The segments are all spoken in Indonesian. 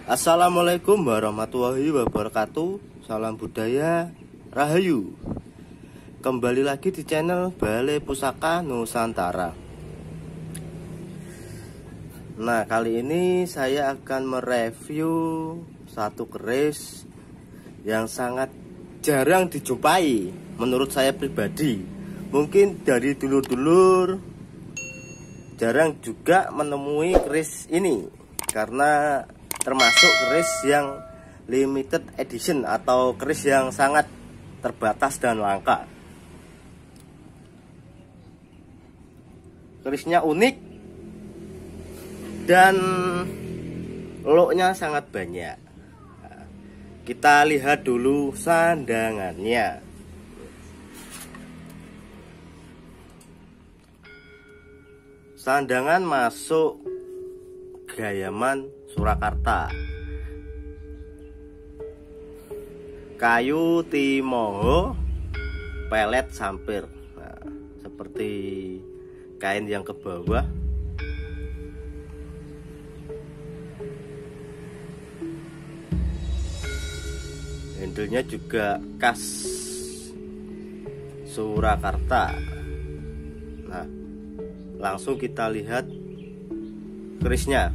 Assalamualaikum warahmatullahi wabarakatuh. Salam budaya, rahayu. Kembali lagi di channel Balai Pusaka Nusantara. Nah, kali ini saya akan mereview satu keris yang sangat jarang dijumpai menurut saya pribadi. Mungkin dari dulur-dulur jarang juga menemui keris ini, karena termasuk keris yang limited edition atau keris yang sangat terbatas dan langka. Kerisnya unik dan loknya sangat banyak. Kita lihat dulu sandangannya. Sandangan masuk Gayaman Surakarta, kayu timoho, pelet sampir. Nah, seperti kain yang ke bawah. Handle-nya juga khas Surakarta. Nah, langsung kita lihat kerisnya.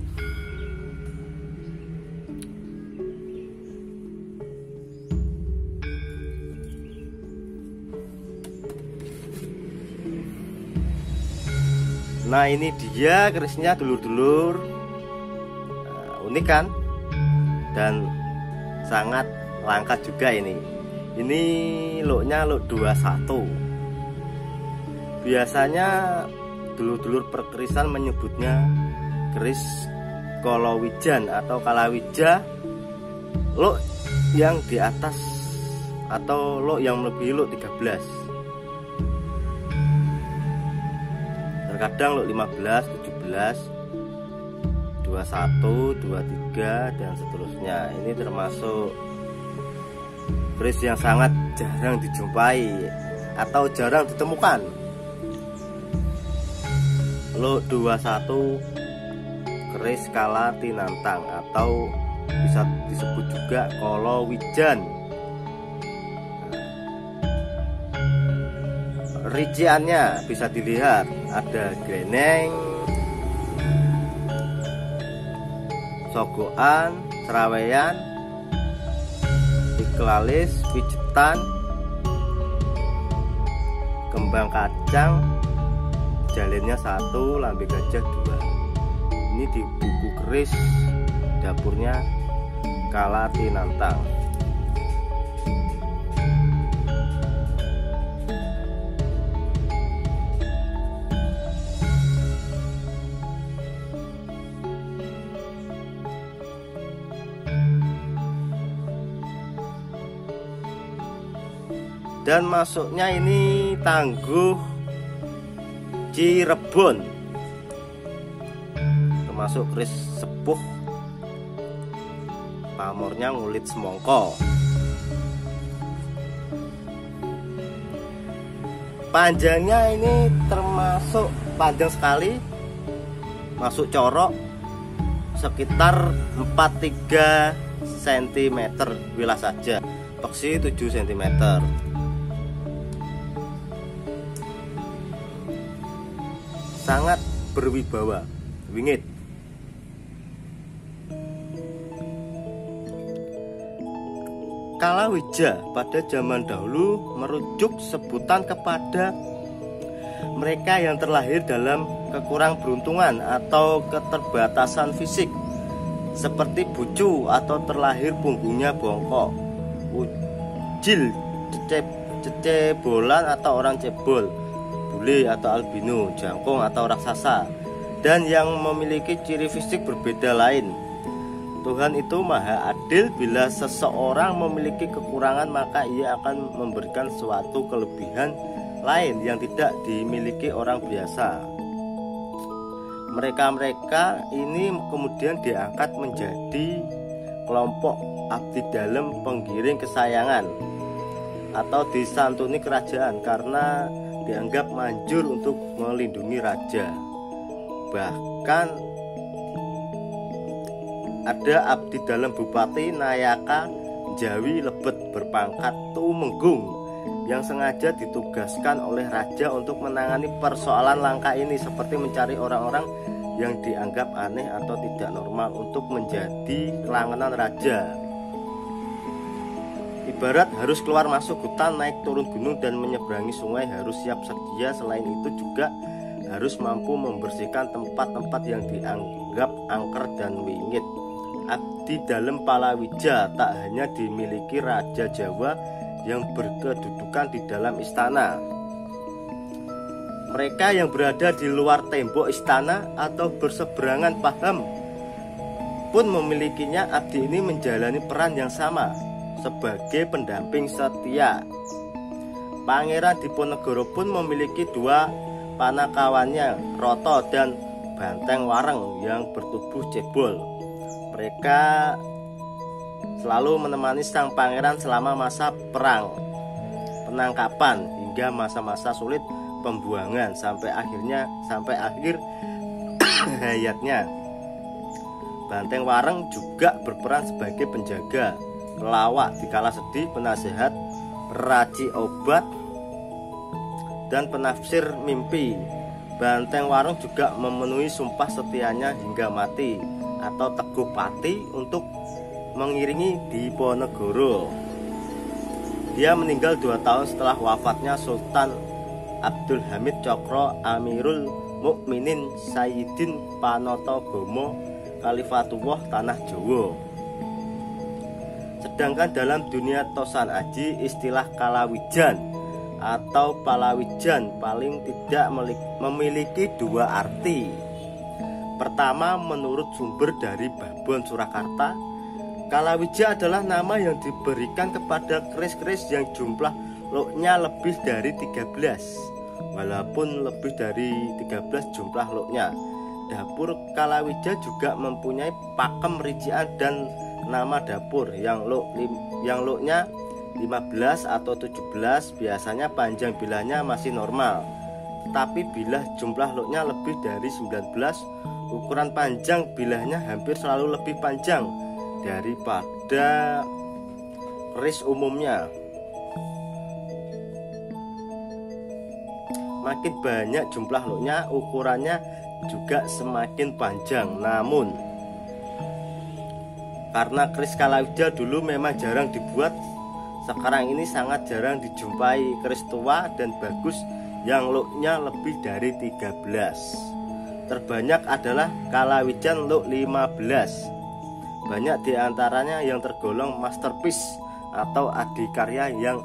Nah, ini dia kerisnya dulur-dulur. Nah, unik kan? Dan sangat langka juga ini. Ini loknya lok 21. Biasanya dulur-dulur perkerisan menyebutnya keris kolowijan atau kalawija, lok yang di atas atau lok yang melebihi lok 13. Terkadang lok 15, 17, 21, 23 dan seterusnya. Ini termasuk keris yang sangat jarang dijumpai atau jarang ditemukan. Lok 21 keris Kala Tinantang atau bisa disebut juga kolowijan. Rinciannya bisa dilihat, ada greneng, sogokan, serawean, iklalis, pijetan, kembang kacang, jalinnya 1, lambe gajah 2. Ini di buku keris dapurnya Kala Tinantang. Dan masuknya ini Tangguh Cirebon, termasuk keris sepuh, pamornya ngulit semongko. Panjangnya ini termasuk panjang sekali, masuk corok sekitar 43 cm wilas saja, peksi 7 cm. Sangat berwibawa, wingit. Kalawija pada zaman dahulu merujuk sebutan kepada mereka yang terlahir dalam kekurang beruntungan atau keterbatasan fisik, seperti bucu atau terlahir punggungnya bongkok, ujil, cebolan atau orang cebol, bule atau albino, jangkung atau raksasa, dan yang memiliki ciri fisik berbeda lain. Tuhan itu maha adil. Bila seseorang memiliki kekurangan, maka ia akan memberikan suatu kelebihan lain yang tidak dimiliki orang biasa. Mereka-mereka ini kemudian diangkat menjadi kelompok abdi dalam penggiring kesayangan atau disantuni kerajaan karena dianggap manjur untuk melindungi raja. Bahkan ada abdi dalam Bupati Nayaka Jawi Lebet berpangkat Tumenggung yang sengaja ditugaskan oleh raja untuk menangani persoalan langka ini, seperti mencari orang-orang yang dianggap aneh atau tidak normal untuk menjadi kelangenan raja. Ibarat harus keluar masuk hutan, naik turun gunung, dan menyeberangi sungai harus siap sedia. Selain itu juga harus mampu membersihkan tempat-tempat yang dianggap angker dan wingit. Abdi dalam Palawija tak hanya dimiliki Raja Jawa yang berkedudukan di dalam istana. Mereka yang berada di luar tembok istana atau berseberangan paham pun memilikinya. Abdi ini menjalani peran yang sama sebagai pendamping setia. Pangeran Diponegoro pun memiliki dua panakawannya, Roto dan Banteng Wareng yang bertubuh cebol. Mereka selalu menemani sang pangeran selama masa perang, penangkapan, hingga masa-masa sulit pembuangan sampai akhir hayatnya. Banteng Wareng juga berperan sebagai penjaga, pelawak dikala sedih, penasehat, peraci obat, dan penafsir mimpi. Banteng Wareng juga memenuhi sumpah setianya hingga mati atau teguh pati untuk mengiringi Diponegoro. Dia meninggal 2 tahun setelah wafatnya Sultan Abdul Hamid Cokro Amirul Mukminin Sayyidin Panatagomo Khalifatullah Tanah Jawa. Sedangkan dalam dunia Tosan Aji, istilah Kalawijan atau Palawijan paling tidak memiliki dua arti. Pertama, menurut sumber dari Babon Surakarta, Kalawija adalah nama yang diberikan kepada keris-keris yang jumlah loknya lebih dari 13. Walaupun lebih dari 13 jumlah loknya, dapur Kalawija juga mempunyai pakem rincian dan nama dapur yang loknya 15 atau 17. Biasanya panjang bilahnya masih normal, tapi bila jumlah loknya lebih dari 19, ukuran panjang bilahnya hampir selalu lebih panjang daripada keris umumnya. Makin banyak jumlah loknya, ukurannya juga semakin panjang. Namun karena keris Kalawija dulu memang jarang dibuat, sekarang ini sangat jarang dijumpai keris tua dan bagus yang loknya lebih dari 13. Terbanyak adalah Kalawijan lok 15. Banyak diantaranya yang tergolong masterpiece atau adikarya yang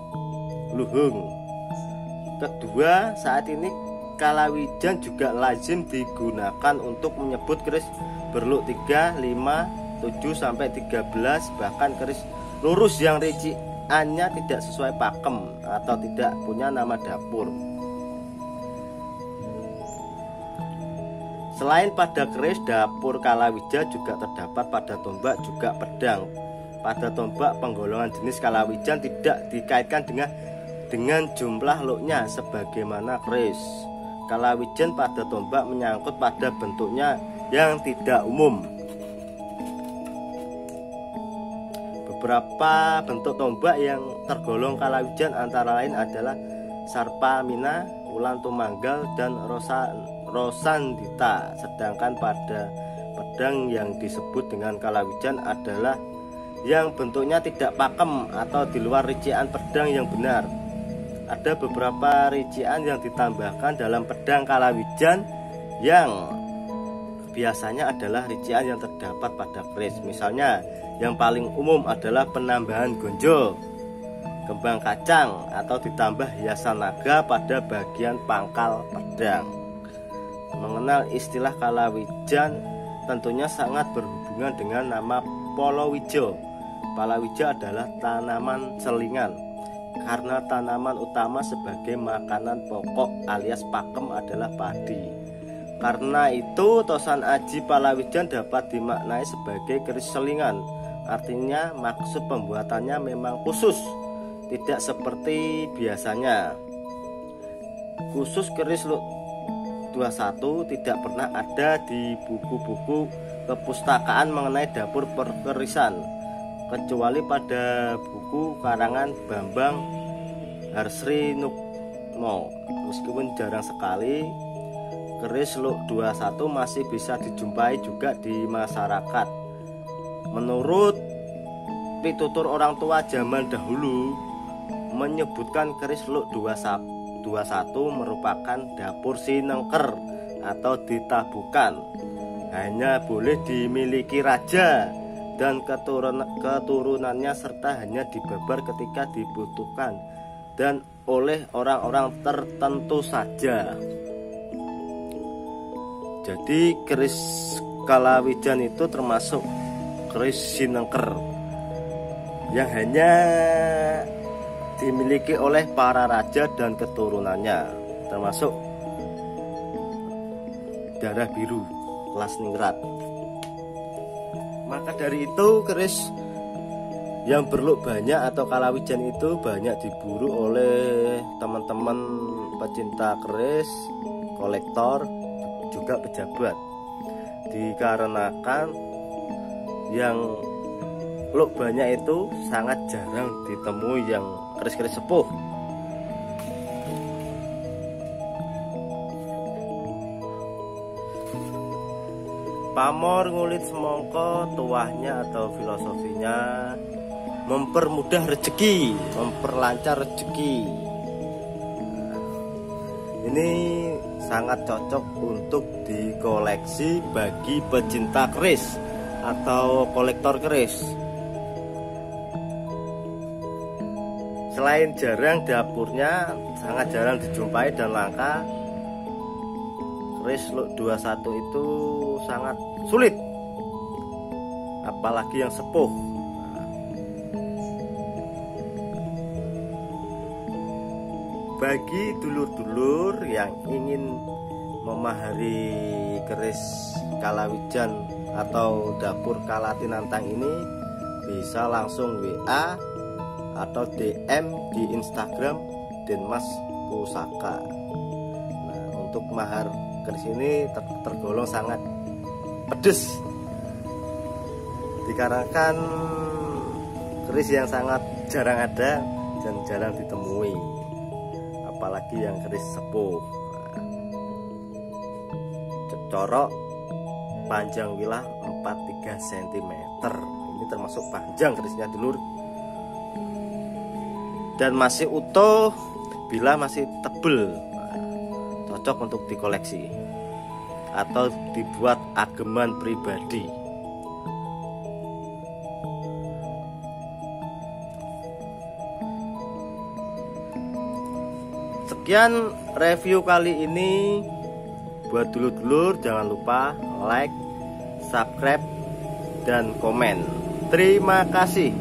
luhung. Kedua, saat ini Kalawijan juga lazim digunakan untuk menyebut keris berluk 3, 5, 7 sampai 13, bahkan keris lurus yang rinciannya tidak sesuai pakem atau tidak punya nama dapur. Selain pada keris, dapur Kalawija juga terdapat pada tombak, juga pedang. Pada tombak, penggolongan jenis Kalawijan tidak dikaitkan dengan jumlah loknya sebagaimana keris. Kalawijan pada tombak menyangkut pada bentuknya yang tidak umum. Beberapa bentuk tombak yang tergolong Kalawijan antara lain adalah Sarpamina, Ulan Tumanggal, dan Rosandita. Sedangkan pada pedang yang disebut dengan Kalawijan adalah yang bentuknya tidak pakem atau di luar rincian pedang yang benar. Ada beberapa rincian yang ditambahkan dalam pedang Kalawijan yang biasanya adalah rincian yang terdapat pada keris. Misalnya yang paling umum adalah penambahan gonjo, kembang kacang, atau ditambah hiasan naga pada bagian pangkal pedang. Mengenal istilah Kalawijan tentunya sangat berhubungan dengan nama Palawija. Palawija adalah tanaman selingan, karena tanaman utama sebagai makanan pokok alias pakem adalah padi. Karena itu Tosan Aji Palawijan dapat dimaknai sebagai keris selingan. Artinya maksud pembuatannya memang khusus, tidak seperti biasanya. Khusus keris luk 21 tidak pernah ada di buku-buku kepustakaan mengenai dapur perkerisan, kecuali pada buku karangan Bambang Harsrinukmo. Meskipun jarang sekali, keris Luk 21 masih bisa dijumpai juga di masyarakat. Menurut pitutur orang tua zaman dahulu menyebutkan keris Luk 21 merupakan dapur sinengker atau ditabukan, hanya boleh dimiliki raja dan keturunannya, serta hanya dibabar ketika dibutuhkan dan oleh orang-orang tertentu saja. Jadi keris Kalawijan itu termasuk keris sinengker yang hanya dimiliki oleh para raja dan keturunannya, termasuk darah biru kelas ningrat. Maka dari itu keris yang berluk banyak atau Kalawijan itu banyak diburu oleh teman-teman pecinta keris, kolektor, juga pejabat, dikarenakan yang luk banyak itu sangat jarang ditemui yang keris-keris sepuh. Pamor ngulit semongko tuahnya atau filosofinya mempermudah rezeki, memperlancar rezeki. Ini sangat cocok untuk dikoleksi bagi pecinta keris atau kolektor keris. Selain jarang, dapurnya sangat jarang dijumpai dan langka. Keris Luk 21 itu sangat sulit, apalagi yang sepuh. Bagi dulur-dulur yang ingin memahari keris Kalawijan atau dapur Kalatinantang ini, bisa langsung WA atau DM di Instagram Denmas Pusaka. Nah, untuk mahar keris ini tergolong sangat pedes, dikarenakan keris yang sangat jarang ada dan jarang ditemui, apalagi yang keris sepuh. Corok panjang wilah 43 cm. Ini termasuk panjang kerisnya dulur, dan masih utuh bila masih tebel. Cocok untuk dikoleksi atau dibuat ageman pribadi. Sekian review kali ini. Buat dulur-dulur jangan lupa like, subscribe, dan komen. Terima kasih.